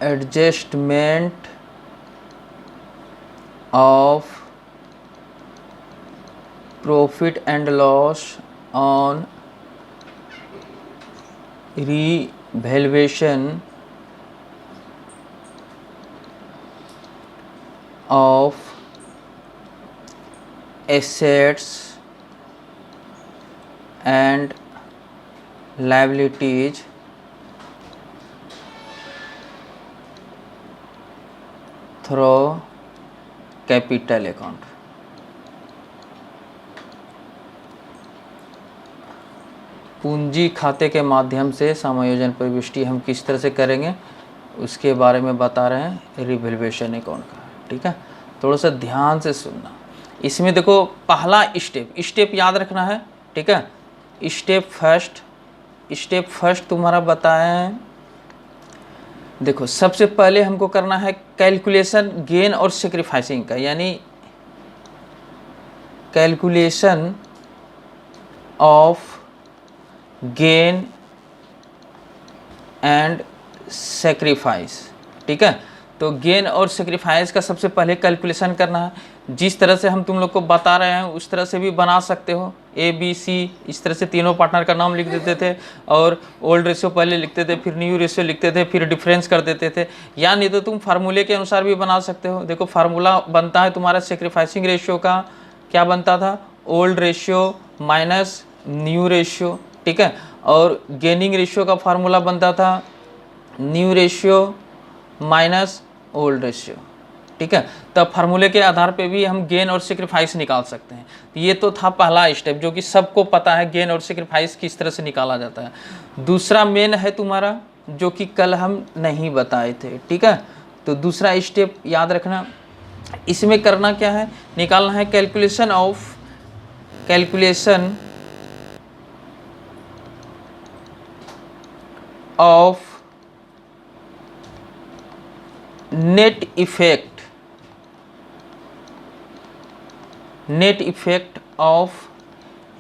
Adjustment of profit and loss on revaluation of assets and liabilities through capital account। पूंजी खाते के माध्यम से समायोजन प्रविष्टि हम किस तरह से करेंगे उसके बारे में बता रहे हैं रिवैल्यूएशन अकाउंट का। ठीक है, थोड़ा सा ध्यान से सुनना। इसमें देखो पहला स्टेप याद रखना है। ठीक है, स्टेप फर्स्ट तुम्हारा बताया है। देखो सबसे पहले हमको करना है कैलकुलेशन गेन और सेक्रीफाइसिंग का, यानी calculation of gain and sacrifice. ठीक है, तो गेन और सेक्रीफाइस का सबसे पहले कैलकुलेशन करना है। जिस तरह से हम तुम लोग को बता रहे हैं उस तरह से भी बना सकते हो। ए बी सी इस तरह से तीनों पार्टनर का नाम लिख देते थे और ओल्ड रेशियो पहले लिखते थे, फिर न्यू रेशियो लिखते थे, फिर डिफरेंस कर देते थे। या नहीं तो तुम फार्मूले के अनुसार भी बना सकते हो। देखो फार्मूला बनता है तुम्हारा सेक्रीफाइसिंग रेशियो का, क्या बनता था, old ratio minus new ratio. ठीक है, और गेनिंग रेशियो का फार्मूला बनता था new ratio minus old ratio. ठीक है, तब फार्मूले के आधार पे भी हम गेन और सेक्रीफाइस निकाल सकते हैं। ये तो था पहला स्टेप जो कि सबको पता है गेन और सेक्रीफाइस किस तरह से निकाला जाता है। दूसरा मेन है तुम्हारा जो कि कल हम नहीं बताए थे। ठीक है, तो दूसरा स्टेप याद रखना। इसमें करना क्या है, निकालना है calculation of net effect of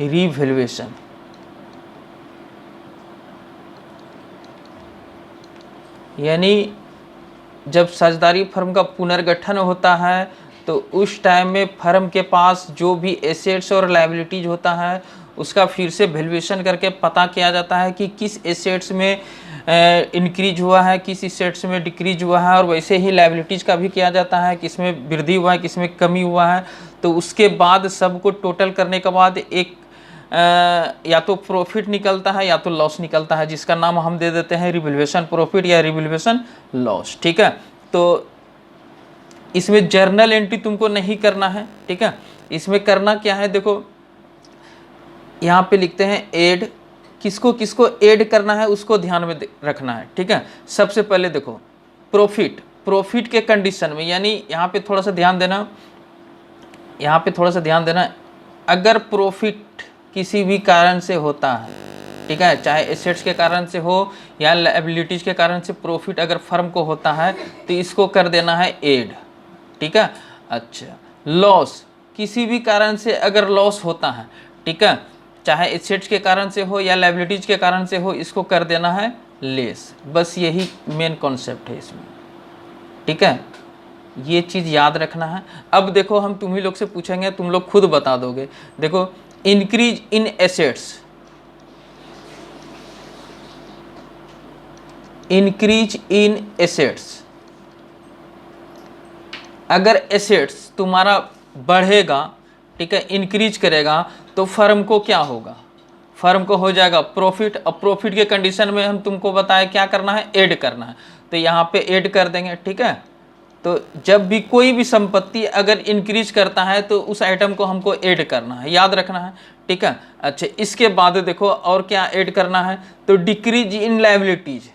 revaluation. यानी जब साझेदारी फर्म का पुनर्गठन होता है तो उस टाइम में फर्म के पास जो भी एसेट्स और लायबिलिटीज होता है उसका फिर से वैल्यूएशन करके पता किया जाता है कि किस एसेट्स में इंक्रीज हुआ है, किस एसेट्स में डिक्रीज हुआ है, और वैसे ही लायबिलिटीज़ का भी किया जाता है किस में वृद्धि हुआ है, किस में कमी हुआ है। तो उसके बाद सबको टोटल करने के बाद एक या तो प्रॉफिट निकलता है या तो लॉस निकलता है, जिसका नाम हम दे देते हैं रिवैल्यूएशन प्रॉफिट या रिवैल्यूएशन लॉस। ठीक है, तो इसमें जर्नल एंट्री तुमको नहीं करना है। ठीक है, इसमें करना क्या है, देखो यहाँ पे लिखते हैं ऐड, किसको किसको ऐड करना है उसको ध्यान में रखना है। ठीक है, सबसे पहले देखो प्रॉफिट के कंडीशन में, यानी यहाँ पे थोड़ा सा ध्यान देना, अगर प्रॉफिट किसी भी कारण से होता है, ठीक है, चाहे एसेट्स के कारण से हो या लायबिलिटीज के कारण से प्रॉफिट अगर फर्म को होता है तो इसको कर देना है ऐड। ठीक है, अच्छा लॉस, किसी भी कारण से अगर लॉस होता है, ठीक है, चाहे एसेट्स के कारण से हो या लायबिलिटीज के कारण से हो, इसको कर देना है लेस। बस यही मेन कॉन्सेप्ट है इसमें। ठीक है, ये चीज़ याद रखना है। अब देखो हम तुम ही लोग से पूछेंगे, तुम लोग खुद बता दोगे। देखो इंक्रीज इन एसेट्स, अगर एसेट्स तुम्हारा बढ़ेगा, ठीक है, इंक्रीज करेगा, तो फर्म को क्या होगा, फर्म को हो जाएगा प्रॉफिट। अब प्रॉफिट के कंडीशन में हम तुमको बताए क्या करना है, ऐड करना है, तो यहाँ पे ऐड कर देंगे। ठीक है, तो जब भी कोई भी संपत्ति अगर इंक्रीज करता है तो उस आइटम को हमको ऐड करना है, याद रखना है। ठीक है, अच्छा इसके बाद देखो और क्या ऐड करना है, तो डिक्रीज इन लायबिलिटीज,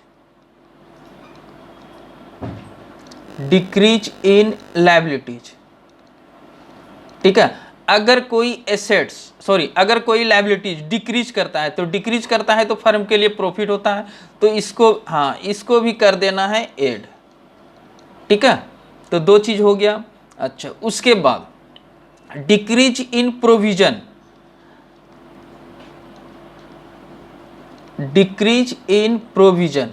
ठीक है, अगर कोई लायबिलिटीज डिक्रीज करता है तो फर्म के लिए प्रॉफिट होता है, तो इसको भी कर देना है ऐड। ठीक है, तो दो चीज हो गया। अच्छा उसके बाद डिक्रीज इन प्रोविजन,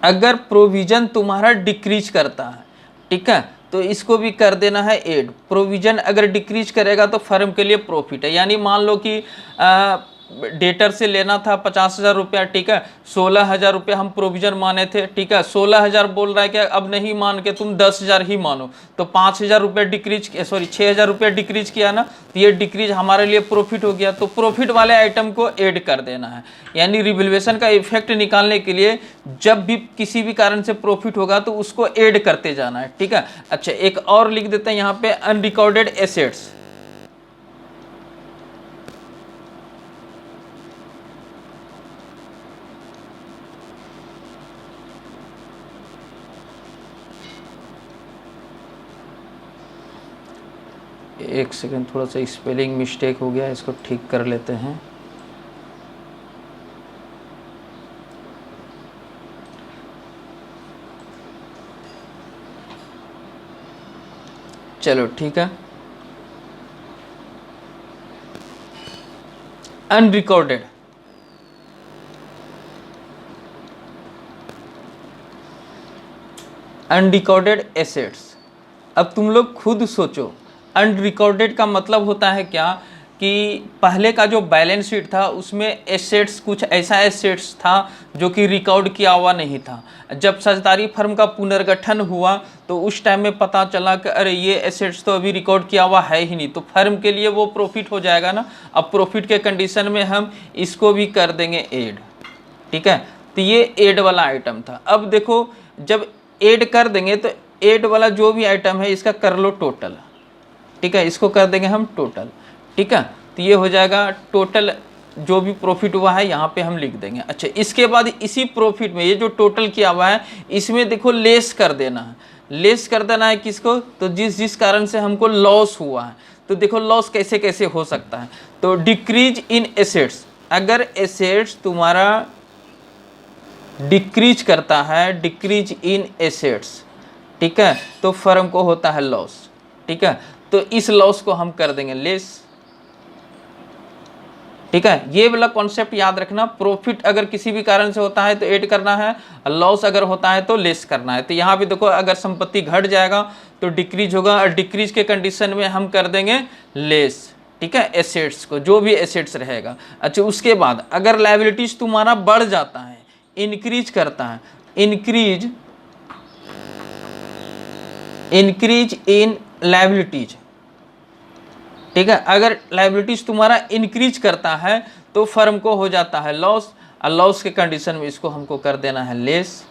अगर प्रोविजन तुम्हारा डिक्रीज करता है, ठीक है, तो इसको भी कर देना है ऐड। प्रोविजन अगर डिक्रीज करेगा तो फर्म के लिए प्रॉफिट है। यानी मान लो कि डेटर से लेना था 50,000 रुपया, ठीक है, 16,000 रुपया हम प्रोविजन माने थे, ठीक है, 16,000 बोल रहा है कि अब नहीं मान के तुम 10,000 ही मानो, तो 5,000 रुपया डिक्रीज, सॉरी 6,000 रुपया डिक्रीज किया ना, तो ये डिक्रीज हमारे लिए प्रॉफिट हो गया। तो प्रॉफिट वाले आइटम को ऐड कर देना है। यानी रिवैल्यूएशन का इफेक्ट निकालने के लिए जब भी किसी भी कारण से प्रॉफिट होगा तो उसको ऐड करते जाना है, ठीक है। अच्छा, एक और लिख देते हैं यहाँ पे, अनरिकॉर्डेड एसेट्स। एक सेकंड, थोड़ा सा स्पेलिंग मिस्टेक हो गया, इसको ठीक कर लेते हैं। चलो ठीक है, अनरिकॉर्डेड, अनरिकॉर्डेड एसेट्स। अब तुम लोग खुद सोचो, अनरिकॉर्डेड का मतलब होता है क्या कि पहले का जो बैलेंस शीट था उसमें एसेट्स, कुछ ऐसा एसेट्स था जो कि रिकॉर्ड किया हुआ नहीं था। जब साझेदारी फर्म का पुनर्गठन हुआ तो उस टाइम में पता चला कि अरे ये एसेट्स तो अभी रिकॉर्ड किया हुआ है ही नहीं, तो फर्म के लिए वो प्रॉफिट हो जाएगा ना। अब प्रॉफिट के कंडीशन में हम इसको भी कर देंगे ऐड, ठीक है। तो ये ऐड वाला आइटम था। अब देखो, जब ऐड कर देंगे तो ऐड वाला जो भी आइटम है इसका कर लो टोटल, ठीक है, इसको कर देंगे हम टोटल, ठीक है। तो ये हो जाएगा टोटल, जो भी प्रॉफिट हुआ है यहाँ पे हम लिख देंगे। अच्छा, इसके बाद इसी प्रॉफिट में ये जो टोटल किया हुआ है इसमें देखो लेस कर देना है। लेस कर देना है किसको? तो जिस कारण से हमको लॉस हुआ है। तो देखो लॉस कैसे कैसे हो सकता है। तो डिक्रीज इन एसेट्स, अगर एसेट्स तुम्हारा डिक्रीज करता है, डिक्रीज इन एसेट्स, ठीक है, तो फर्म को होता है लॉस, ठीक है। तो इस लॉस को हम कर देंगे लेस, ठीक है। ये वाला कॉन्सेप्ट याद रखना, प्रॉफिट अगर किसी भी कारण से होता है तो ऐड करना है, लॉस अगर होता है तो लेस करना है। तो यहाँ पे देखो, अगर संपत्ति घट जाएगा तो डिक्रीज होगा, और डिक्रीज के कंडीशन में हम कर देंगे लेस, ठीक है, एसेट्स को, जो भी एसेट्स रहेगा। अच्छा, उसके बाद अगर लायबिलिटीज तुम्हारा बढ़ जाता है, इंक्रीज करता है, इंक्रीज इन लायबिलिटीज, ठीक है, अगर लायबिलिटीज तुम्हारा इंक्रीज करता है तो फर्म को हो जाता है लॉस, और लॉस के कंडीशन में इसको हमको कर देना है लेस,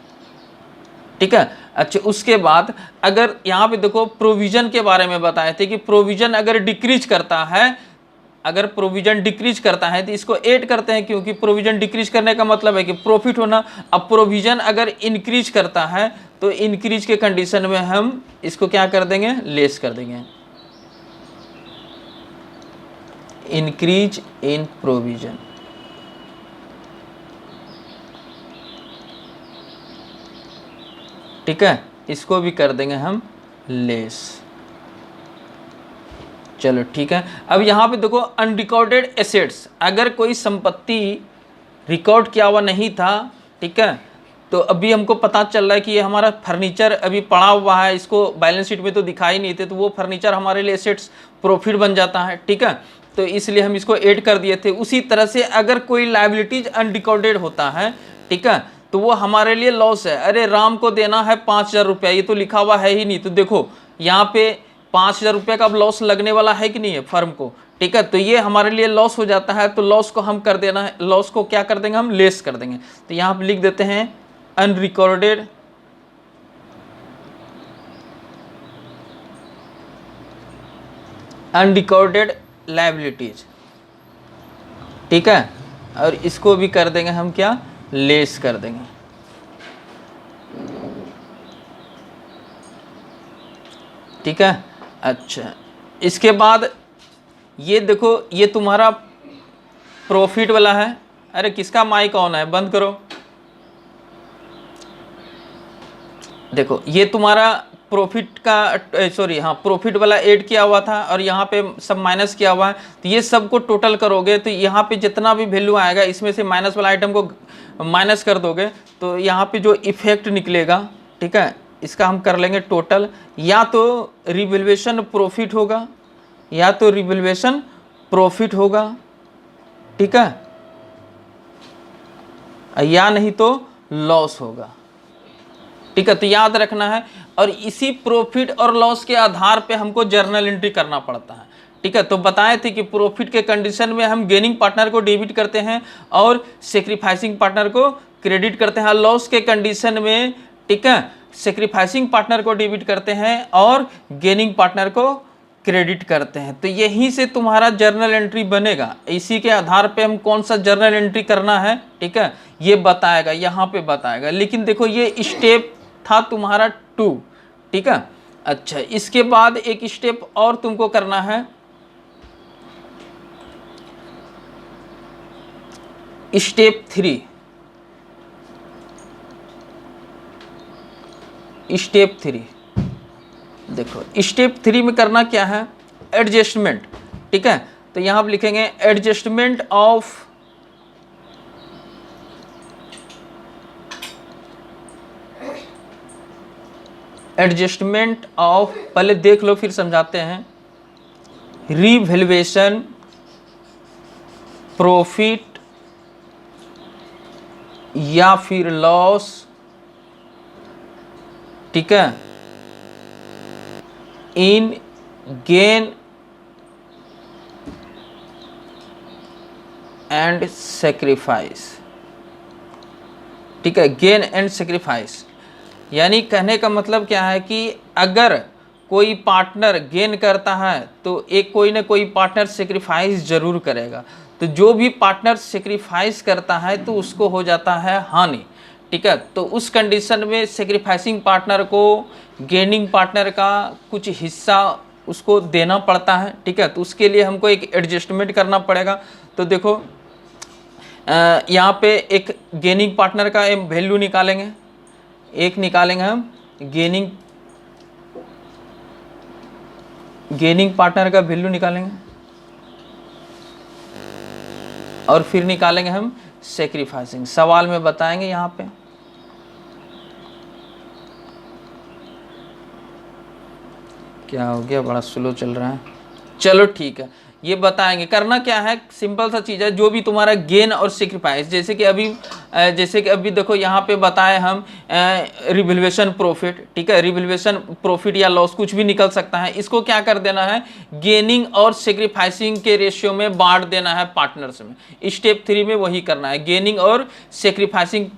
ठीक है। अच्छा, उसके बाद अगर यहाँ पे देखो प्रोविजन के बारे में बताए थे कि प्रोविजन अगर डिक्रीज करता है, अगर प्रोविजन डिक्रीज करता है तो इसको ऐड करते हैं, क्योंकि प्रोविजन डिक्रीज करने का मतलब है कि प्रॉफिट होना। अब प्रोविजन अगर इंक्रीज करता है तो इंक्रीज के कंडीशन में हम इसको क्या कर देंगे? लेस कर देंगे, इंक्रीज इन प्रोविजन, ठीक है, इसको भी कर देंगे हम लेस। चलो ठीक है। अब यहाँ पे देखो अनरिकॉर्डेड एसेट्स, अगर कोई संपत्ति रिकॉर्ड किया हुआ नहीं था, ठीक है, तो अभी हमको पता चल रहा है कि ये हमारा फर्नीचर अभी पड़ा हुआ है, इसको बैलेंस शीट में तो दिखाई नहीं थे, तो वो फर्नीचर हमारे लिए एसेट्स प्रॉफिट बन जाता है, ठीक है, तो इसलिए हम इसको ऐड कर दिए थे। उसी तरह से अगर कोई लायबिलिटीज अनरिकॉर्डेड होता है, ठीक है, तो वो हमारे लिए लॉस है। अरे राम को देना है 5,000 रुपया, ये तो लिखा हुआ है ही नहीं, तो देखो यहाँ पे 5,000 रुपये का अब लॉस लगने वाला है कि नहीं है फर्म को, ठीक है, तो ये हमारे लिए लॉस हो जाता है। तो लॉस को हम कर देना है, लॉस को क्या कर देंगे? हम लेस कर देंगे। तो यहाँ पे लिख देते हैं अनरिकॉर्डेड लायबिलिटीज, ठीक है, और इसको भी कर देंगे हम क्या? लेस कर देंगे, ठीक है। अच्छा, इसके बाद ये देखो, ये तुम्हारा प्रॉफिट वाला है। अरे किसका माइक ऑन है? बंद करो। देखो ये तुम्हारा प्रॉफिट का, सॉरी हाँ, प्रॉफिट वाला ऐड किया हुआ था और यहाँ पे सब माइनस किया हुआ है। तो ये सब को टोटल करोगे तो यहाँ पे जितना भी वैल्यू आएगा इसमें से माइनस वाला आइटम को माइनस कर दोगे तो यहाँ पे जो इफेक्ट निकलेगा, ठीक है, इसका हम कर लेंगे टोटल। या तो रिवैल्यूएशन प्रॉफिट होगा, या तो रिवैल्यूएशन प्रॉफिट होगा, ठीक है, या नहीं तो लॉस होगा, ठीक है। तो याद रखना है, और इसी प्रॉफिट और लॉस के आधार पे हमको जर्नल एंट्री करना पड़ता है, ठीक है। तो बताए थे कि प्रॉफिट के कंडीशन में हम गेनिंग पार्टनर को डेबिट करते हैं और सेक्रीफाइसिंग पार्टनर को क्रेडिट करते हैं। लॉस के कंडीशन में, ठीक है, सेक्रीफाइसिंग पार्टनर को डेबिट करते हैं और गेनिंग पार्टनर को क्रेडिट करते हैं। तो यहीं से तुम्हारा जर्नल एंट्री बनेगा, इसी के आधार पे हम कौन सा जर्नल एंट्री करना है, ठीक है, ये बताएगा, यहाँ पे बताएगा। लेकिन देखो ये स्टेप था तुम्हारा 2, ठीक है। अच्छा, इसके बाद एक स्टेप और तुमको करना है, स्टेप 3। स्टेप 3 देखो, स्टेप 3 में करना क्या है, एडजस्टमेंट, ठीक है। तो यहां आप लिखेंगे एडजस्टमेंट ऑफ पहले देख लो फिर समझाते हैं। रिवैल्यूएशन प्रॉफिट या फिर लॉस, ठीक है, इन गेन एंड सेक्रीफाइस, ठीक है, गेन एंड सेक्रीफाइस। यानी कहने का मतलब क्या है कि अगर कोई पार्टनर गेन करता है तो एक कोई ना कोई पार्टनर सेक्रीफाइस जरूर करेगा। तो जो भी पार्टनर सेक्रीफाइस करता है तो उसको हो जाता है हानि, ठीक है। तो उस कंडीशन में सेक्रीफाइसिंग पार्टनर को गेनिंग पार्टनर का कुछ हिस्सा उसको देना पड़ता है, ठीक है। तो उसके लिए हमको एक एडजस्टमेंट करना पड़ेगा। तो देखो यहाँ पे एक गेनिंग पार्टनर का वैल्यू निकालेंगे, एक निकालेंगे हम गेनिंग पार्टनर का वैल्यू निकालेंगे, और फिर निकालेंगे हम सेक्रीफाइसिंग। सवाल में बताएंगे यहाँ पे। क्या हो गया, बड़ा स्लो चल रहा है। चलो ठीक है, ये बताएंगे। करना क्या है, सिंपल सा चीज़ है, जो भी तुम्हारा गेन और सेक्रीफाइस, जैसे कि अभी देखो यहाँ पे बताए हम रिवैल्यूएशन प्रॉफिट, ठीक है, रिवैल्यूएशन प्रॉफिट या लॉस कुछ भी निकल सकता है। इसको क्या कर देना है, गेनिंग और सेक्रीफाइसिंग के रेशियो में बांट देना है पार्टनर्स में। स्टेप 3 में वही करना है, गेनिंग और सेक्रीफाइसिंग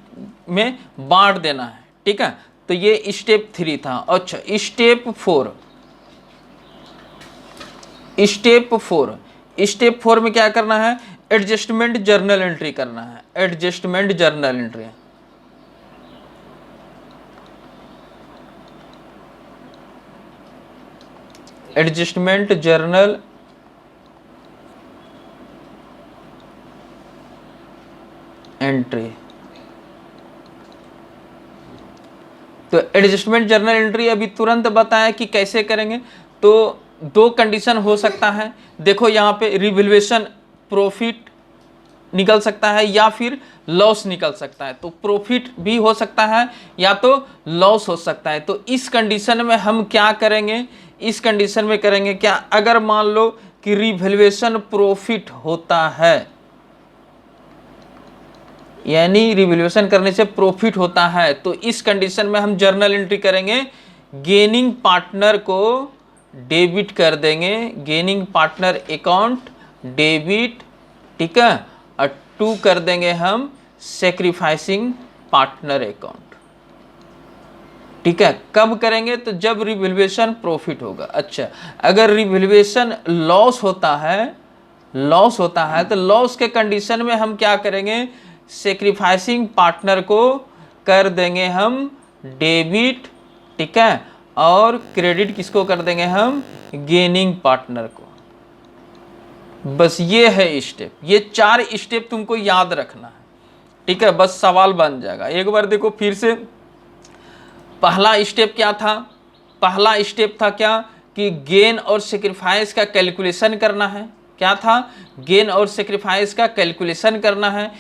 में बांट देना है, ठीक है। तो ये स्टेप 3 था। अच्छा, स्टेप 4। स्टेप 4 में क्या करना है, एडजस्टमेंट जर्नल एंट्री करना है। Adjustment journal entry, adjustment journal entry. तो एडजस्टमेंट जर्नल एंट्री अभी तुरंत बताया कि कैसे करेंगे। तो 2 कंडीशन हो सकता है, देखो यहाँ पे रिवैल्यूएशन प्रॉफिट निकल सकता है या फिर लॉस निकल सकता है। तो प्रॉफिट भी हो सकता है या तो लॉस हो सकता है। तो इस कंडीशन में हम क्या करेंगे, इस कंडीशन में करेंगे क्या, अगर मान लो कि रिवैल्यूएशन प्रॉफिट होता है, यानी रिवैल्यूएशन करने से प्रॉफिट होता है, तो इस कंडीशन में हम जर्नल एंट्री करेंगे, गेनिंग पार्टनर को डेबिट कर देंगे, गेनिंग पार्टनर अकाउंट डेबिट, ठीक है, और 2 कर देंगे हम सेक्रीफाइसिंग पार्टनर अकाउंट, ठीक है। कब करेंगे, तो जब रिवैल्यूएशन प्रॉफिट होगा। अच्छा, अगर रिवैल्यूएशन लॉस होता है तो लॉस के कंडीशन में हम क्या करेंगे, सेक्रीफाइसिंग पार्टनर को कर देंगे हम डेबिट, ठीक है, और क्रेडिट किसको कर देंगे हम, गेनिंग पार्टनर को। बस ये है स्टेप, ये 4 स्टेप तुमको याद रखना है, ठीक है। बस सवाल बन जाएगा। एक बार देखो फिर से, पहला स्टेप क्या था, पहला स्टेप था क्या कि गेन और सेक्रीफाइस का कैलकुलेशन करना है। क्या था, गेन और सेक्रीफाइस का कैलकुलेशन करना है।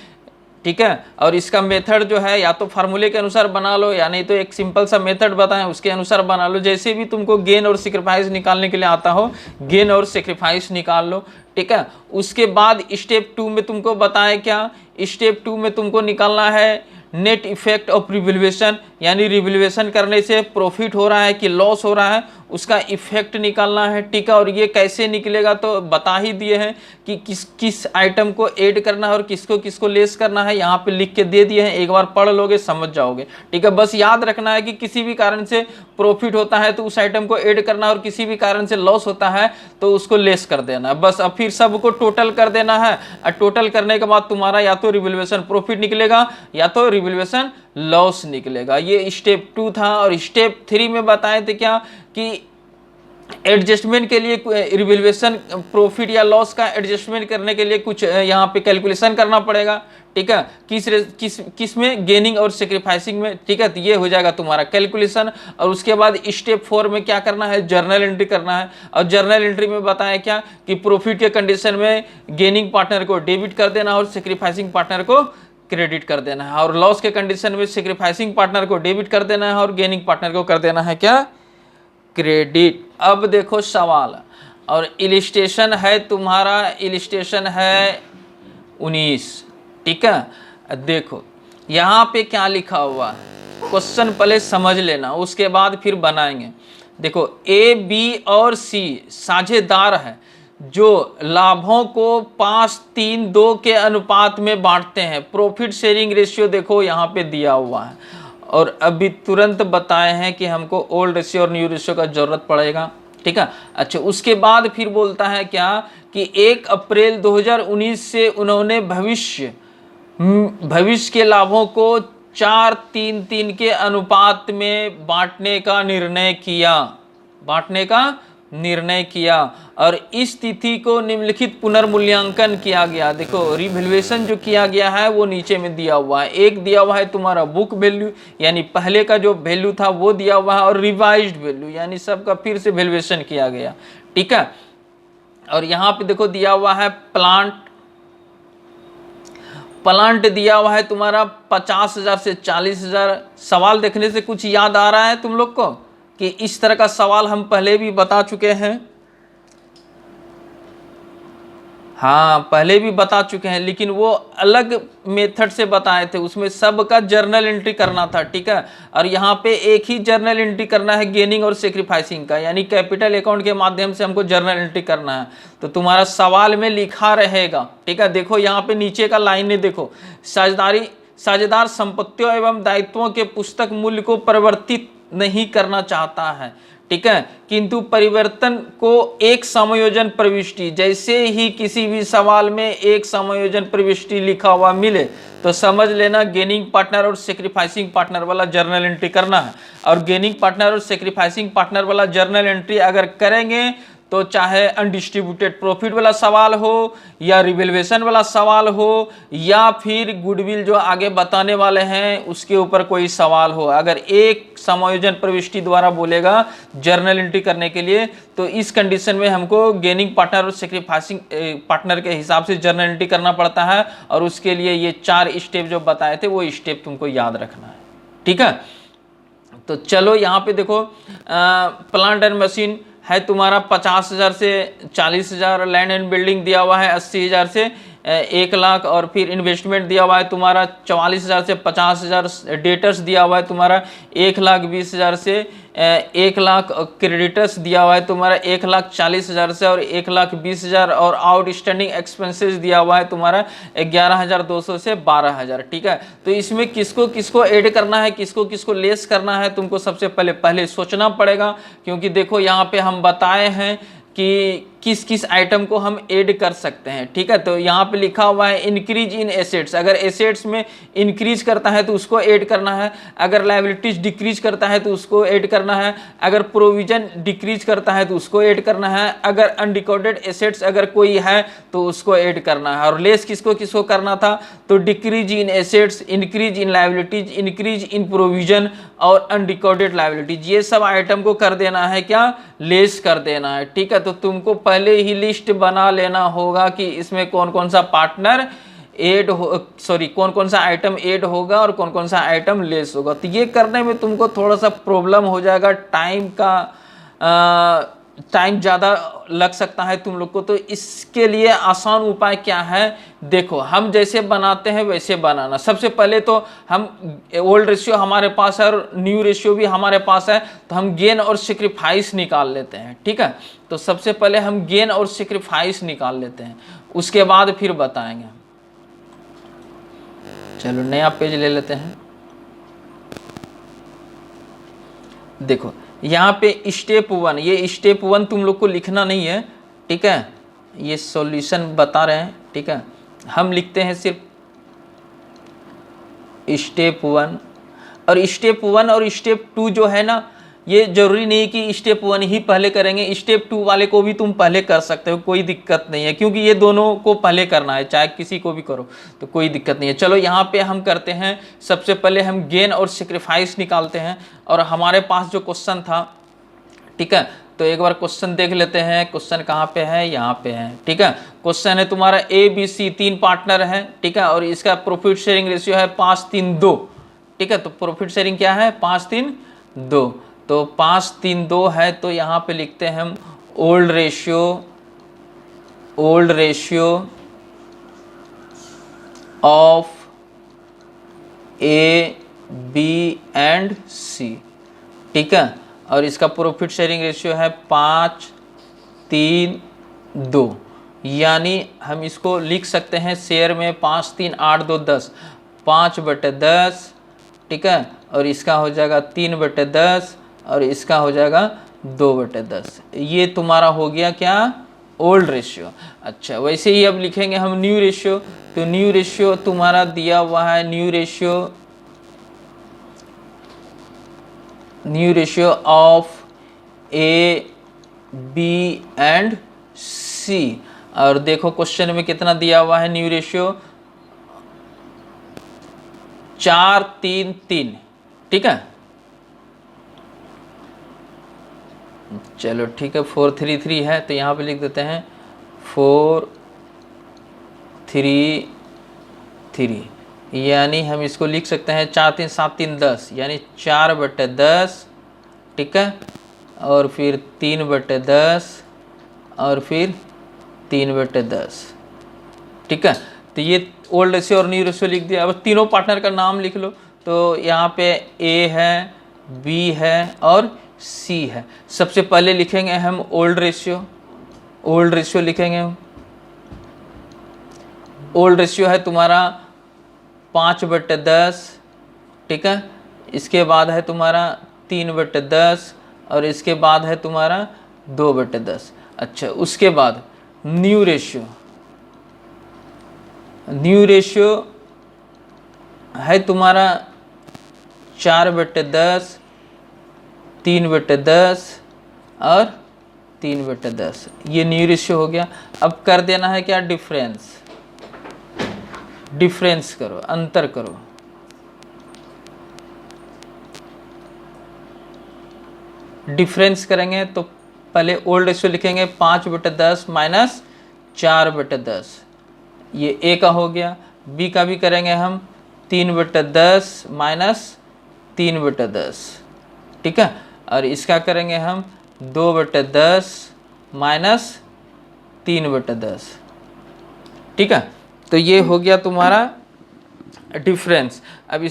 ठीक है। और इसका मेथड जो है या तो फार्मूले के अनुसार बना लो या नहीं तो एक सिंपल सा मेथड बताएं उसके अनुसार बना लो। जैसे भी तुमको गेन और सेक्रीफाइस निकालने के लिए आता हो, गेन और सेक्रीफाइस निकाल लो, ठीक है। उसके बाद स्टेप 2 में तुमको बताएं क्या, स्टेप 2 में तुमको निकालना है नेट इफेक्ट ऑफ रिवैल्यूएशन, यानी रिवैल्यूएशन करने से प्रॉफिट हो रहा है कि लॉस हो रहा है, उसका इफेक्ट निकालना है, ठीक है। और ये कैसे निकलेगा तो बता ही दिए हैं कि किस किस आइटम को ऐड करना है और किसको किसको लेस करना है, यहाँ पे लिख के दे दिए हैं, एक बार पढ़ लोगे समझ जाओगे, ठीक है। बस याद रखना है कि किसी भी कारण से प्रॉफिट होता है तो उस आइटम को ऐड करना है और किसी भी कारण से लॉस होता है तो उसको लेस कर देना है, बस। अब फिर सबको टोटल कर देना है और टोटल करने के बाद तुम्हारा या तो रिवैल्यूएशन प्रॉफिट निकलेगा या तो रिवैल्यूएशन लॉस निकलेगा। ये स्टेप 2 था। और स्टेप 3 में बताए थे क्या कि एडजस्टमेंट के लिए रिवैल्यूएशन प्रॉफिट या लॉस का एडजस्टमेंट करने के लिए कुछ यहाँ पे कैलकुलेशन करना पड़ेगा, ठीक है। किस में, गेनिंग और सेक्रीफाइसिंग में, ठीक है। तो ये हो जाएगा तुम्हारा कैलकुलेशन। और उसके बाद स्टेप 4 में क्या करना है, जर्नल एंट्री करना है। और जर्नल एंट्री में बताया क्या कि प्रॉफिट के कंडीशन में गेनिंग पार्टनर को डेबिट कर देना और सेक्रीफाइसिंग पार्टनर को क्रेडिट कर देना है, और लॉस के कंडीशन में सेक्रीफाइसिंग पार्टनर को डेबिट कर देना है और गेनिंग पार्टनर को कर देना है क्या, क्रेडिट। अब देखो सवाल, और इलिस्ट्रेशन है तुम्हारा, इलिस्ट्रेशन है 19, ठीक है। देखो यहाँ पे क्या लिखा हुआ है, क्वेश्चन पहले समझ लेना उसके बाद फिर बनाएंगे। देखो ए, बी और सी साझेदार है जो लाभों को 5-3-2 के अनुपात में बांटते हैं। प्रॉफिट शेयरिंग रेशियो देखो यहाँ पे दिया हुआ है, और अभी तुरंत बताए हैं कि हमको ओल्ड रेशियो और न्यू रेशियो का जरूरत पड़ेगा, ठीक है। अच्छा, उसके बाद फिर बोलता है क्या कि 1 अप्रैल 2019 से उन्होंने भविष्य के लाभों को 4-3-3 के अनुपात में बांटने का निर्णय किया, और इस तिथि को निम्नलिखित पुनर्मूल्यांकन किया गया। देखो रिवैल्यूएशन जो किया गया है वो नीचे में दिया हुआ है। एक दिया हुआ है तुम्हारा बुक वैल्यू, यानी पहले का जो वैल्यू था वो दिया हुआ है, और रिवाइज्ड वैल्यू यानी सबका फिर से वैल्यूएशन किया गया, ठीक है। और यहाँ पे देखो दिया हुआ है प्लांट दिया हुआ है तुम्हारा 50,000 से 40,000। सवाल देखने से कुछ याद आ रहा है तुम लोग को कि इस तरह का सवाल हम पहले भी बता चुके हैं? हाँ, पहले भी बता चुके हैं, लेकिन वो अलग मेथड से बताए थे, उसमें सबका जर्नल एंट्री करना था, ठीक है। और यहाँ पे एक ही जर्नल एंट्री करना है गेनिंग और सेक्रीफाइसिंग का, यानी कैपिटल अकाउंट के माध्यम से हमको जर्नल एंट्री करना है। तो तुम्हारा सवाल में लिखा रहेगा, ठीक है। देखो यहाँ पे नीचे का लाइन ने देखो, साझेदार संपत्तियों एवं दायित्वों के पुस्तक मूल्य को परिवर्तित नहीं करना चाहता है, ठीक है, किंतु परिवर्तन को एक समायोजन प्रविष्टि, जैसे ही किसी भी सवाल में एक समायोजन प्रविष्टि लिखा हुआ मिले तो समझ लेना गेनिंग पार्टनर और सेक्रीफाइसिंग पार्टनर वाला जर्नल एंट्री करना है। और गेनिंग पार्टनर और सेक्रीफाइसिंग पार्टनर वाला जर्नल एंट्री अगर करेंगे तो चाहे अनडिस्ट्रीब्यूटेड प्रॉफिट वाला सवाल हो या रिवैल्यूएशन वाला सवाल हो या फिर गुडविल जो आगे बताने वाले हैं उसके ऊपर कोई सवाल हो, अगर एक समायोजन प्रविष्टि द्वारा बोलेगा जर्नल एंट्री करने के लिए तो इस कंडीशन में हमको गेनिंग पार्टनर और सेक्रीफाइसिंग पार्टनर के हिसाब से जर्नल एंट्री करना पड़ता है। और उसके लिए ये 4 स्टेप जो बताए थे वो स्टेप तुमको याद रखना है, ठीक है। तो चलो यहाँ पे देखो प्लांट एंड मशीन है तुम्हारा 50,000 से 40,000, लैंड एंड बिल्डिंग दिया हुआ है 80,000 से 1 लाख, और फिर इन्वेस्टमेंट दिया हुआ है तुम्हारा 44,000 से 50,000, डेटर्स दिया हुआ है तुम्हारा 1,20,000 से 1 लाख, क्रेडिटर्स दिया हुआ है तुम्हारा 1,40,000 से और 1,20,000, और आउटस्टैंडिंग एक्सपेंसेस दिया हुआ है तुम्हारा 11,200 से 12,000, ठीक है। तो इसमें किसको किसको ऐड करना है, किसको किसको लेस करना है, तुमको सबसे पहले सोचना पड़ेगा, क्योंकि देखो यहाँ पे हम बताए हैं कि किस किस आइटम को हम ऐड कर सकते हैं, ठीक है। तो यहाँ पे लिखा हुआ है इंक्रीज इन एसेट्स, अगर एसेट्स में इंक्रीज करता है तो उसको ऐड करना है, अगर लायबिलिटीज डिक्रीज करता है तो उसको ऐड करना है, अगर प्रोविजन डिक्रीज करता है तो उसको ऐड करना है, अगर अनरिकॉर्डेड एसेट्स अगर कोई है तो उसको ऐड करना है। और लेस किसको किसको करना था, तो decrease in assets, increase in liabilities, increase in provision और अनरिकॉर्डेड लायबिलिटीज, ये सब आइटम को कर देना है क्या, लेस कर देना है, ठीक है। तो तुमको पहले ही लिस्ट बना लेना होगा कि इसमें कौन कौन सा पार्टनर ऐड हो, सॉरी कौन कौन सा आइटम ऐड होगा और कौन कौन सा आइटम लेस होगा। तो ये करने में तुमको थोड़ा सा प्रॉब्लम हो जाएगा, टाइम ज़्यादा लग सकता है तुम लोग को। तो इसके लिए आसान उपाय क्या है, देखो हम जैसे बनाते हैं वैसे बनाना। सबसे पहले तो हम ओल्ड रेशियो हमारे पास है और न्यू रेशियो भी हमारे पास है, तो हम गेन और सेक्रीफाइस निकाल लेते हैं, ठीक है। तो सबसे पहले हम गेन और सेक्रीफाइस निकाल लेते हैं, उसके बाद फिर बताएंगे। चलो नया पेज ले लेते हैं। देखो यहाँ पे स्टेप 1, ये स्टेप 1 तुम लोग को लिखना नहीं है, ठीक है, ये सॉल्यूशन बता रहे हैं, ठीक है। हम लिखते हैं सिर्फ स्टेप 1, और स्टेप 1 और स्टेप 2 जो है ना, ये जरूरी नहीं कि स्टेप 1 ही पहले करेंगे, स्टेप 2 वाले को भी तुम पहले कर सकते हो, कोई दिक्कत नहीं है, क्योंकि ये दोनों को पहले करना है, चाहे किसी को भी करो तो कोई दिक्कत नहीं है। चलो यहाँ पे हम करते हैं, सबसे पहले हम गेन और सेक्रीफाइस निकालते हैं। और हमारे पास जो क्वेश्चन था, ठीक है, तो एक बार क्वेश्चन देख लेते हैं। क्वेश्चन कहाँ पे है, यहाँ पे है, ठीक है। क्वेश्चन है तुम्हारा ABC 3 पार्टनर है, ठीक है, और इसका प्रॉफिट शेयरिंग रेशियो है 5-3-2, ठीक है। तो प्रॉफिट शेयरिंग क्या है, 5-3-2। तो 5-3-2 है, तो यहाँ पे लिखते हैं हम old ratio of A, B and C, ठीक है। और इसका प्रॉफिट शेयरिंग रेशियो है 5-3-2, यानी हम इसको लिख सकते हैं शेयर में 5-3-8-2-10, 5/10, ठीक है। और इसका हो जाएगा 3/10 और इसका हो जाएगा 2/10। ये तुम्हारा हो गया क्या, ओल्ड रेशियो। अच्छा, वैसे ही अब लिखेंगे हम न्यू रेशियो। तो न्यू रेशियो तुम्हारा दिया हुआ है, new ratio of A, B and C। और देखो क्वेश्चन में कितना दिया हुआ है, न्यू रेशियो 4-3-3, ठीक है। चलो ठीक है, 4-3-3 है, तो यहाँ पे लिख देते हैं 4-3-3, यानी हम इसको लिख सकते हैं 4-3-7-3-10, यानी 4/10, ठीक है, और फिर 3/10 और फिर 3/10, ठीक है। तो ये ओल्ड रेशियो और न्यू रेशियो लिख दिया। अब तीनों पार्टनर का नाम लिख लो। तो यहाँ पे A है, B है और C है। सबसे पहले लिखेंगे हम ओल्ड रेशियो लिखेंगे हम। ओल्ड रेशियो है तुम्हारा 5/10, ठीक है। इसके बाद है तुम्हारा 3/10 और इसके बाद है तुम्हारा 2/10। अच्छा, उसके बाद न्यू रेशियो है तुम्हारा 4/10, 3/10 और 3/10। ये न्यू रेशियो हो गया। अब कर देना है क्या, डिफरेंस करो, अंतर करो। डिफरेंस करेंगे तो पहले ओल्ड रेशियो लिखेंगे 5/10 माइनस 4/10, ये A का हो गया। B का भी करेंगे हम 3/10 माइनस 3/10, ठीक है। और इसका करेंगे हम 2/10 माइनस 3/10, ठीक है। तो ये हो गया तुम्हारा डिफरेंस। अब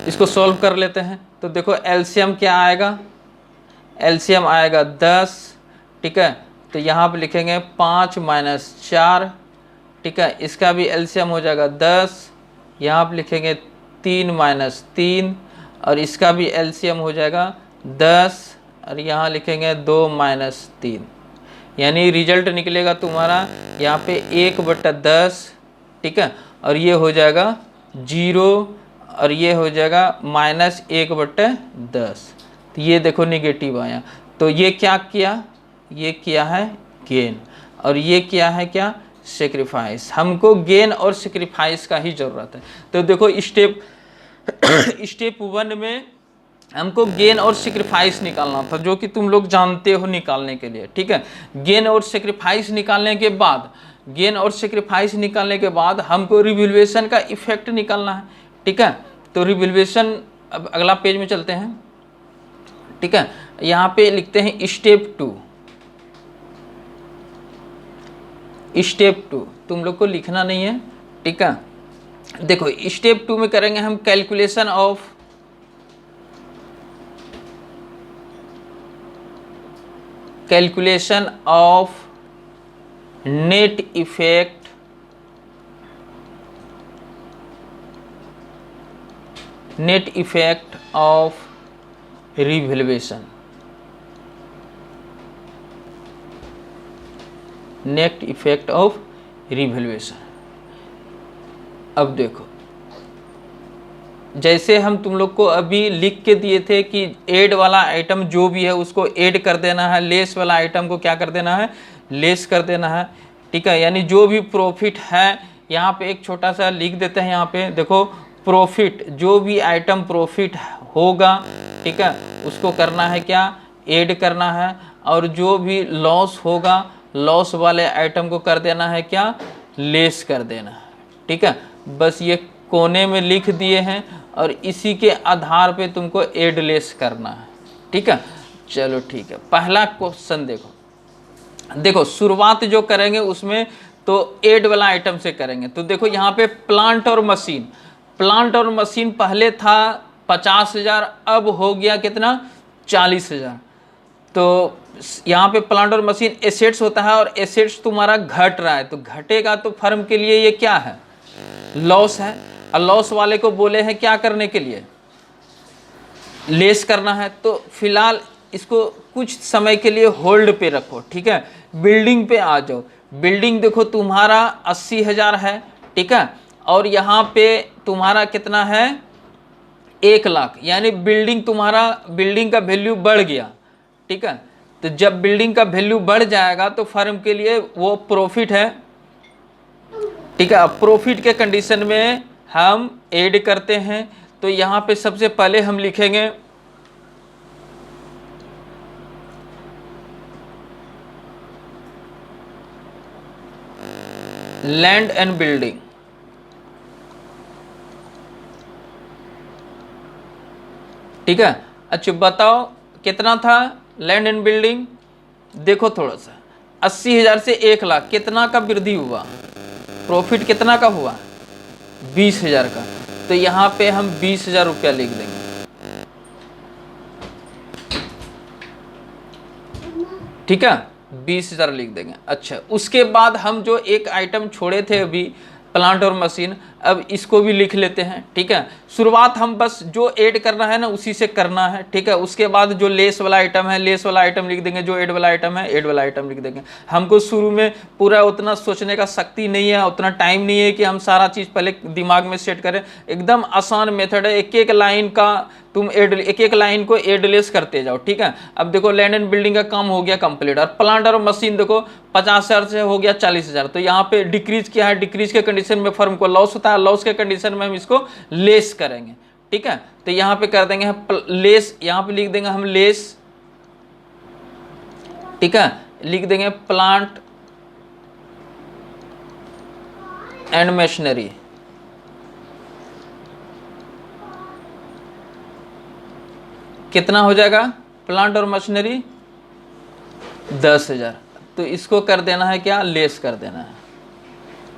इसको सॉल्व कर लेते हैं। तो देखो एलसीएम क्या आएगा, एलसीएम आएगा 10, ठीक है। तो यहाँ पे लिखेंगे 5 माइनस 4, ठीक है। इसका भी एलसीएम हो जाएगा 10, यहाँ पे लिखेंगे 3 माइनस 3 और इसका भी एलसीएम हो जाएगा 10 और यहाँ लिखेंगे 2 माइनस 3, यानी रिजल्ट निकलेगा तुम्हारा यहाँ पे 1/10, ठीक है। और ये हो जाएगा 0 और ये हो जाएगा माइनस 1/10। तो ये देखो निगेटिव आया। तो ये क्या किया, ये किया है गेन और ये किया है क्या, सेक्रीफाइस। हमको गेन और सेक्रीफाइस का ही ज़रूरत है। तो देखो स्टेप 1 में हमको गेन और सेक्रीफाइस निकालना था, जो कि तुम लोग जानते हो निकालने के लिए, ठीक है। गेन और सेक्रीफाइस निकालने के बाद गेन और सेक्रीफाइस निकालने के बाद हमको रिवैल्यूएशन का इफेक्ट निकालना है, ठीक है। तो रिवैल्यूएशन, अब अगला पेज में चलते हैं, ठीक है। यहाँ पे लिखते हैं स्टेप 2। स्टेप 2 तुम लोग को लिखना नहीं है, ठीक है। देखो स्टेप 2 में करेंगे हम calculation of net effect of revaluation, net effect of revaluation. अब देखो, जैसे हम तुम लोग को अभी लिख के दिए थे कि ऐड वाला आइटम जो भी है उसको ऐड कर देना है, लेस वाला आइटम को क्या कर देना है, लेस कर देना है, ठीक है। यानी जो भी प्रॉफिट है, यहाँ पे एक छोटा सा लिख देते हैं, यहाँ पे देखो प्रॉफिट, जो भी आइटम प्रॉफिट होगा, ठीक है, उसको करना है क्या, ऐड करना है। और जो भी लॉस होगा, लॉस वाले आइटम को कर देना है क्या, लेस कर देना है, ठीक है। बस ये कोने में लिख दिए हैं और इसी के आधार पे तुमको ऐड लेस करना है, ठीक है। चलो ठीक है, पहला क्वेश्चन देखो शुरुआत जो करेंगे उसमें तो ऐड वाला आइटम से करेंगे। तो देखो यहाँ पे प्लांट और मशीन पहले था 50,000, अब हो गया कितना, 40,000। तो यहाँ पे प्लांट और मशीन एसेट्स होता है और एसेट्स तुम्हारा घट रहा है, तो घटेगा तो फर्म के लिए ये क्या है, लॉस है। और लॉस वाले को बोले हैं क्या करने के लिए, लेस करना है। तो फिलहाल इसको कुछ समय के लिए होल्ड पे रखो, ठीक है। बिल्डिंग पे आ जाओ। बिल्डिंग देखो तुम्हारा 80,000 है, ठीक है, और यहाँ पे तुम्हारा कितना है, 1 लाख। यानी बिल्डिंग का वैल्यू बढ़ गया, ठीक है। तो जब बिल्डिंग का वैल्यू बढ़ जाएगा तो फर्म के लिए वो प्रॉफिट है, ठीक है। अब प्रॉफिट के कंडीशन में हम ऐड करते हैं। तो यहाँ पे सबसे पहले हम लिखेंगे लैंड एंड बिल्डिंग, ठीक है। अच्छा बताओ कितना था लैंड एंड बिल्डिंग, देखो थोड़ा सा 80,000 से 1 लाख, कितना का वृद्धि हुआ, प्रॉफिट कितना का हुआ, 20,000 का। तो यहाँ पे हम 20,000 रुपया लिख देंगे, ठीक है, 20,000 लिख देंगे। अच्छा उसके बाद हम जो एक आइटम छोड़े थे अभी, प्लांट और मशीन, अब इसको भी लिख लेते हैं, ठीक है। शुरुआत हम बस जो ऐड करना है ना उसी से करना है, ठीक है। उसके बाद जो लेस वाला आइटम है, लेस वाला आइटम लिख देंगे, जो ऐड वाला आइटम है, ऐड वाला आइटम लिख देंगे। हमको शुरू में पूरा उतना सोचने का शक्ति नहीं है, उतना टाइम नहीं है कि हम सारा चीज़ पहले दिमाग में सेट करें। एकदम आसान मेथड है, एक एक लाइन का तुम एक एक लाइन को ऐड लेस करते जाओ, ठीक है। अब देखो लैंड एंड बिल्डिंग का काम हो गया कंप्लीट, और प्लांट और मशीन देखो 50,000 से हो गया 40,000। तो यहाँ पे डिक्रीज क्या है, डिक्रीज के कंडीशन में फर्म को लॉस होता है, लॉस के कंडीशन में हम इसको लेस करेंगे, ठीक है। तो यहाँ पे कर देंगे लेस, यहाँ पे लिख देंगे हम लेस, ठीक है, लिख देंगे प्लांट एंड मशीनरी, कितना हो जाएगा प्लांट और मशीनरी 10,000। तो इसको कर देना है क्या, लेस कर देना है,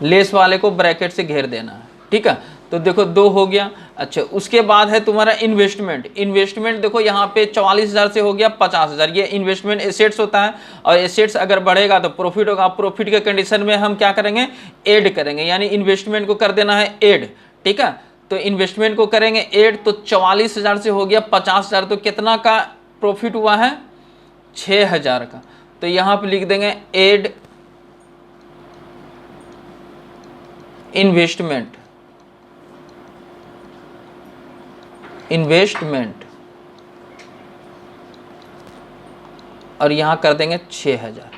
लेस वाले को ब्रैकेट से घेर देना है, ठीक है। तो देखो 2 हो गया। अच्छा उसके बाद है तुम्हारा इन्वेस्टमेंट देखो यहाँ पे 44,000 से हो गया 50,000। ये इन्वेस्टमेंट एसेट्स होता है, और एसेट्स अगर बढ़ेगा तो प्रॉफिट होगा। प्रॉफिट के कंडीशन में हम क्या करेंगे, ऐड करेंगे, यानी इन्वेस्टमेंट को कर देना है ऐड, ठीक है। तो इन्वेस्टमेंट को करेंगे ऐड, तो 44,000 से हो गया 50,000। तो कितना का प्रॉफिट हुआ है, 6,000 का। तो यहाँ पे लिख देंगे ऐड इन्वेस्टमेंट, और यहाँ कर देंगे 6,000,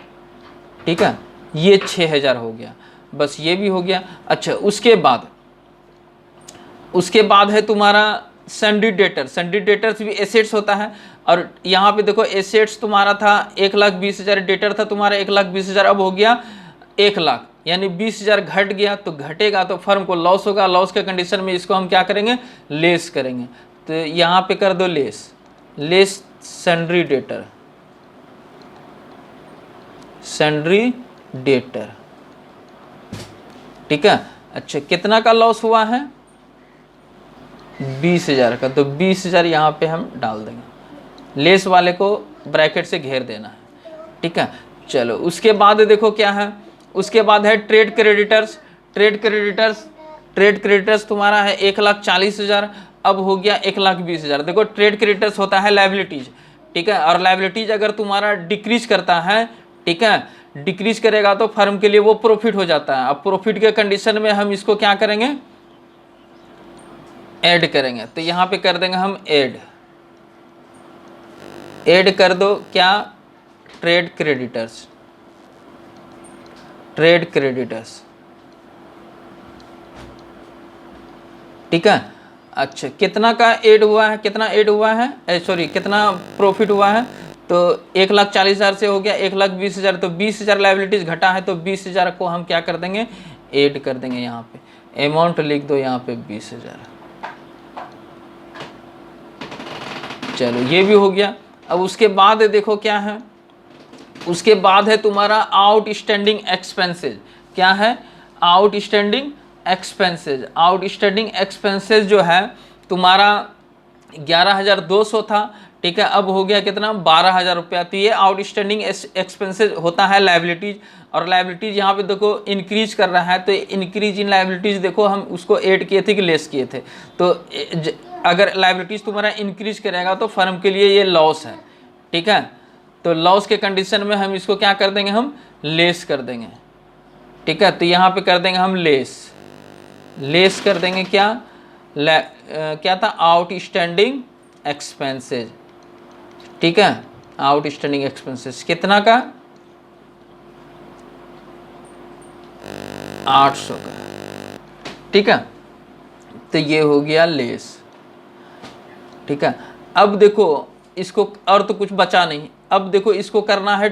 ठीक है। ये 6,000 हो गया, बस ये भी हो गया। अच्छा उसके बाद है तुम्हारा सन्डी डेटर्स भी एसेट्स होता है। और यहाँ पे देखो एसेट्स तुम्हारा था 1,20,000, डेटर था तुम्हारा 1,20,000, अब हो गया 1 लाख। यानी 20,000 घट गया तो घटेगा तो फर्म को लॉस होगा, लॉस के कंडीशन में इसको हम क्या करेंगे, लेस करेंगे। तो यहाँ पे कर दो less sundry debtor, sundry debtor, ठीक है। अच्छा कितना का लॉस हुआ है, 20,000 का, तो 20,000 यहाँ पे हम डाल देंगे, लेस वाले को ब्रैकेट से घेर देना है, ठीक है। चलो उसके बाद देखो क्या है, उसके बाद है ट्रेड क्रेडिटर्स। ट्रेड क्रेडिटर्स तुम्हारा है 1,40,000, अब हो गया 1,20,000। देखो ट्रेड क्रेडिटर्स होता है लायबिलिटीज, ठीक है, और लायबिलिटीज अगर तुम्हारा डिक्रीज करता है, ठीक है, डिक्रीज करेगा तो फर्म के लिए वो प्रॉफिट हो जाता है। अब प्रॉफिट के कंडीशन में हम इसको क्या करेंगे, ऐड करेंगे। तो यहाँ पे कर देंगे हम ऐड कर दो क्या, ट्रेड क्रेडिटर्स, ठीक है। अच्छा कितना का ऐड हुआ है, कितना ऐड हुआ है, सॉरी कितना प्रॉफिट हुआ है, तो 1,40,000 से हो गया 1,20,000, तो 20,000 लायबिलिटीज घटा है, तो 20,000 को हम क्या कर देंगे, ऐड कर देंगे। यहाँ पे अमाउंट लिख दो, यहाँ पे 20,000। चलो ये भी हो गया। अब उसके बाद देखो क्या है, उसके बाद है तुम्हारा आउटस्टैंडिंग एक्सपेंसेस। क्या है, आउटस्टैंडिंग एक्सपेंसेस जो है तुम्हारा 11,200 था, ठीक है, अब हो गया कितना, 12,000 रुपया। तो ये आउटस्टैंडिंग एक्सपेंसेस होता है लायबिलिटीज, और लायबिलिटीज यहाँ पे देखो इंक्रीज कर रहा है, तो इंक्रीज इन लायबिलिटीज देखो हम उसको ऐड किए थे कि लेस किए थे। तो अगर लायबिलिटीज तुम्हारा इंक्रीज करेगा तो फर्म के लिए ये लॉस है, ठीक है। तो लॉस के कंडीशन में हम इसको क्या कर देंगे, हम लेस कर देंगे, ठीक है। तो यहाँ पे कर देंगे हम लेस कर देंगे क्या, क्या था, आउटस्टैंडिंग एक्सपेंसेज, ठीक है। आउटस्टैंडिंग एक्सपेंसेस कितना का, 800 का, ठीक है। तो ये हो गया लेस, ठीक है। अब देखो इसको, और तो कुछ बचा नहीं, अब देखो इसको करना है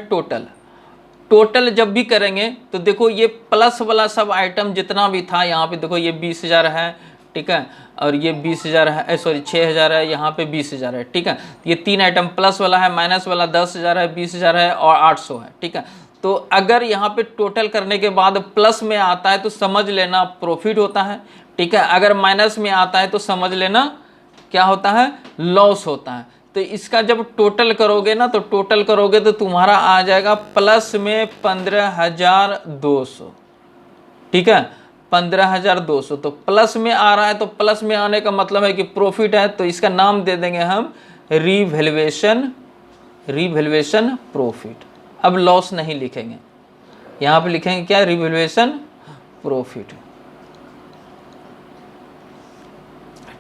टोटल जब भी करेंगे तो देखो ये प्लस वाला सब आइटम जितना भी था, यहाँ पे देखो ये 20,000 है, ठीक है, और ये 20,000 है, सॉरी 6,000 है, यहाँ पे 20,000 है, ठीक है। ये तीन आइटम प्लस वाला है, माइनस वाला 10,000 है, 20,000 है और 800 है, ठीक है। तो अगर यहाँ पे टोटल करने के बाद प्लस में आता है तो समझ लेना प्रॉफिट होता है, ठीक है। अगर माइनस में आता है तो समझ लेना क्या होता है, लॉस होता है। तो इसका जब टोटल करोगे ना, तो टोटल करोगे तो तुम्हारा आ जाएगा प्लस में 15,200, ठीक है, 15,200। तो प्लस में आ रहा है, तो प्लस में आने का मतलब है कि प्रॉफिट है, तो इसका नाम दे देंगे हम रिवैल्यूएशन प्रॉफिट। अब लॉस नहीं लिखेंगे, यहाँ पे लिखेंगे क्या, रिवैल्यूएशन प्रॉफिट,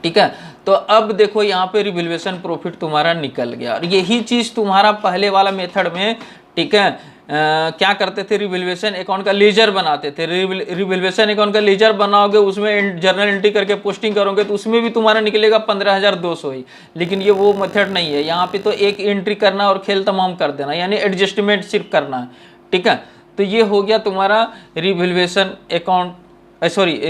ठीक है। तो अब देखो यहाँ पे रिवैल्यूएशन प्रॉफिट तुम्हारा निकल गया, और यही चीज तुम्हारा पहले वाला मेथड में, ठीक है, क्या करते थे, रिवैल्यूएशन अकाउंट का लेजर बनाते थे। रिवैल्यूएशन अकाउंट का लेजर बनाओगे, उसमें जर्नल एंट्री करके पोस्टिंग करोगे, तो उसमें भी तुम्हारा निकलेगा 15,200 ही। लेकिन ये वो मेथड नहीं है, यहाँ पे तो एक एंट्री करना और खेल तमाम कर देना, यानी एडजस्टमेंट सिर्फ करना है, ठीक है। तो ये हो गया तुम्हारा revaluation account, sorry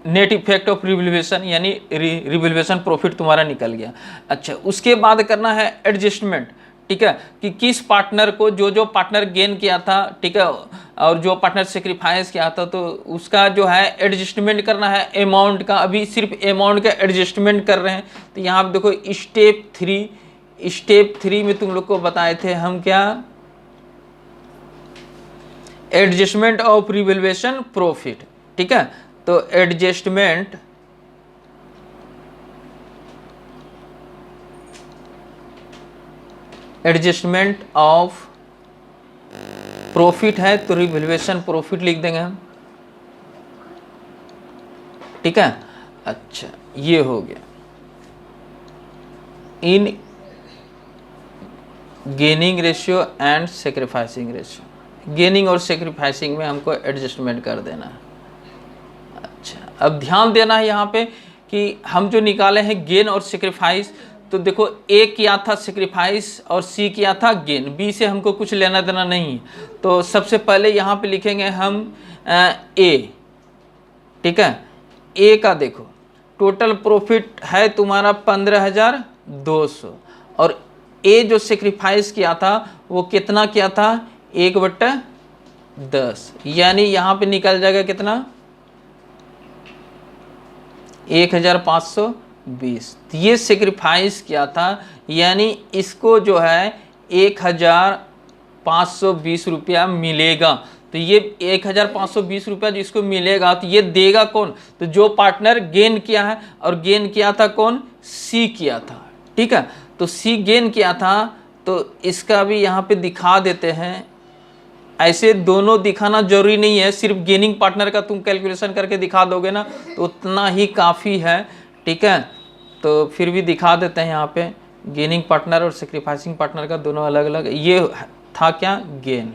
net effect of revaluation, यानी रिवैल्यूएशन प्रॉफिट तुम्हारा निकल गया। अच्छा उसके बाद करना है एडजस्टमेंट, ठीक है, कि किस पार्टनर को, जो पार्टनर गेन किया था, ठीक है, और जो पार्टनर सेक्रीफाइस किया था, तो उसका जो है एडजस्टमेंट करना है अमाउंट का। अभी सिर्फ अमाउंट का एडजस्टमेंट कर रहे हैं। तो यहाँ पे देखो स्टेप थ्री में तुम लोग को बताए थे हम क्या, एडजस्टमेंट ऑफ रिवैल्यूएशन प्रॉफिट, ठीक है। तो एडजस्टमेंट ऑफ प्रॉफिट है, तो रिवैल्यूएशन प्रॉफिट लिख देंगे हम, ठीक है। अच्छा ये हो गया। In gaining ratio and sacrificing ratio, gaining और सेक्रीफाइसिंग में हमको एडजस्टमेंट कर देना है। अच्छा अब ध्यान देना है यहाँ पे कि हम जो निकाले हैं गेन और सेक्रीफाइस, तो देखो ए किया था सेक्रीफाइस और सी किया था गेन, बी से हमको कुछ लेना देना नहीं है। तो सबसे पहले यहाँ पे लिखेंगे हम ए, ठीक है। ए का देखो टोटल प्रॉफिट है तुम्हारा 15,200 और ए जो सेक्रीफाइस किया था वो कितना किया था 1/10, यानी यहाँ पे निकल जाएगा कितना 1,520। ये सेक्रीफाइस किया था, यानी इसको जो है 1,520 रुपया मिलेगा। तो ये 1,520 रुपया जिसको मिलेगा तो ये देगा कौन, तो जो पार्टनर गेन किया है, और गेन किया था कौन, सी किया था, ठीक है। तो सी गेन किया था, तो इसका भी यहाँ पे दिखा देते हैं। ऐसे दोनों दिखाना जरूरी नहीं है, सिर्फ गेनिंग पार्टनर का तुम कैलकुलेशन करके दिखा दोगे ना तो उतना ही काफ़ी है, ठीक है। तो फिर भी दिखा देते हैं यहाँ पे गेनिंग पार्टनर और सेक्रीफाइसिंग पार्टनर का दोनों अलग अलग। ये था क्या गेन,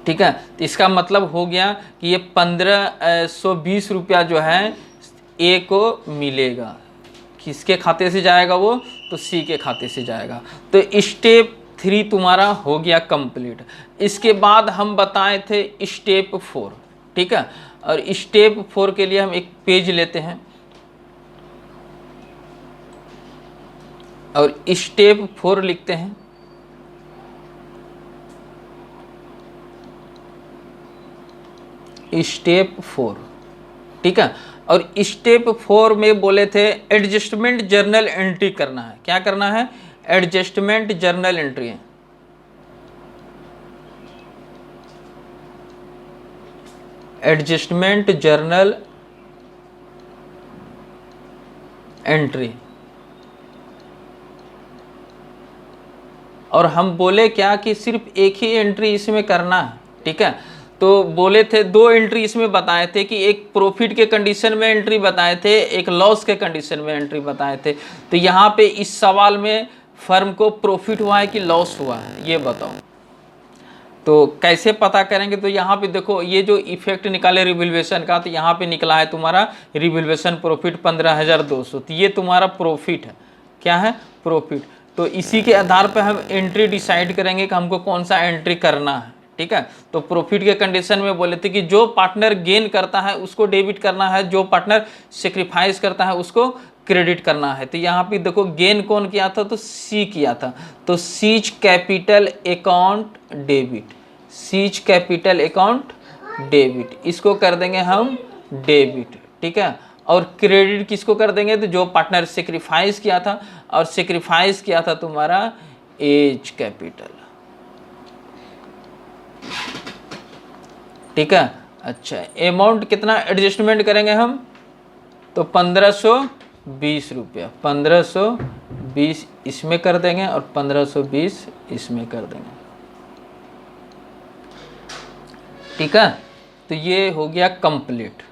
ठीक है। तो इसका मतलब हो गया कि ये 1,520 रुपया जो है ए को मिलेगा। किसके खाते से जाएगा वो, तो सी के खाते से जाएगा। तो स्टेप 3 तुम्हारा हो गया कंप्लीट। इसके बाद हम बताए थे स्टेप 4, ठीक है। और स्टेप 4 के लिए हम एक पेज लेते हैं और स्टेप 4 लिखते हैं। स्टेप 4, ठीक है। और स्टेप 4 में बोले थे एडजस्टमेंट जर्नल एंट्री करना है। क्या करना है, adjustment journal entry. Adjustment journal entry. और हम बोले क्या कि सिर्फ एक ही एंट्री इसमें करना है, ठीक है। तो बोले थे 2 एंट्री इसमें बताए थे कि एक प्रॉफिट के कंडीशन में एंट्री बताए थे, एक लॉस के कंडीशन में एंट्री बताए थे। तो यहाँ पे इस सवाल में फर्म को प्रॉफिट हुआ है कि लॉस हुआ है ये बताओ। तो कैसे पता करेंगे, तो यहाँ पे देखो ये जो इफेक्ट निकाले रिवैल्यूएशन का, तो यहाँ पे निकला है तुम्हारा रिवैल्यूएशन प्रॉफिट 15,200। तो ये तुम्हारा प्रॉफिट है, क्या है, प्रॉफिट। तो इसी के आधार पर हम एंट्री डिसाइड करेंगे कि हमको कौन सा एंट्री करना है, ठीक है। तो प्रॉफिट के कंडीशन में बोले थे कि जो पार्टनर गेन करता है उसको डेबिट करना है, जो पार्टनर सेक्रीफाइस करता है उसको क्रेडिट करना है। तो यहाँ पे देखो गेन कौन किया था, तो सी किया था। तो seize capital account debit, seize capital account debit, इसको कर देंगे हम डेबिट, ठीक है। और क्रेडिट किसको कर देंगे, तो जो पार्टनर सेक्रीफाइस किया था, और सेक्रीफाइस किया था तुम्हारा एज कैपिटल, ठीक है। अच्छा अमाउंट कितना एडजस्टमेंट करेंगे हम, तो 1520 रुपया, 1520 इसमें कर देंगे और 1520 इसमें कर देंगे, ठीक है। तो ये हो गया कंप्लीट।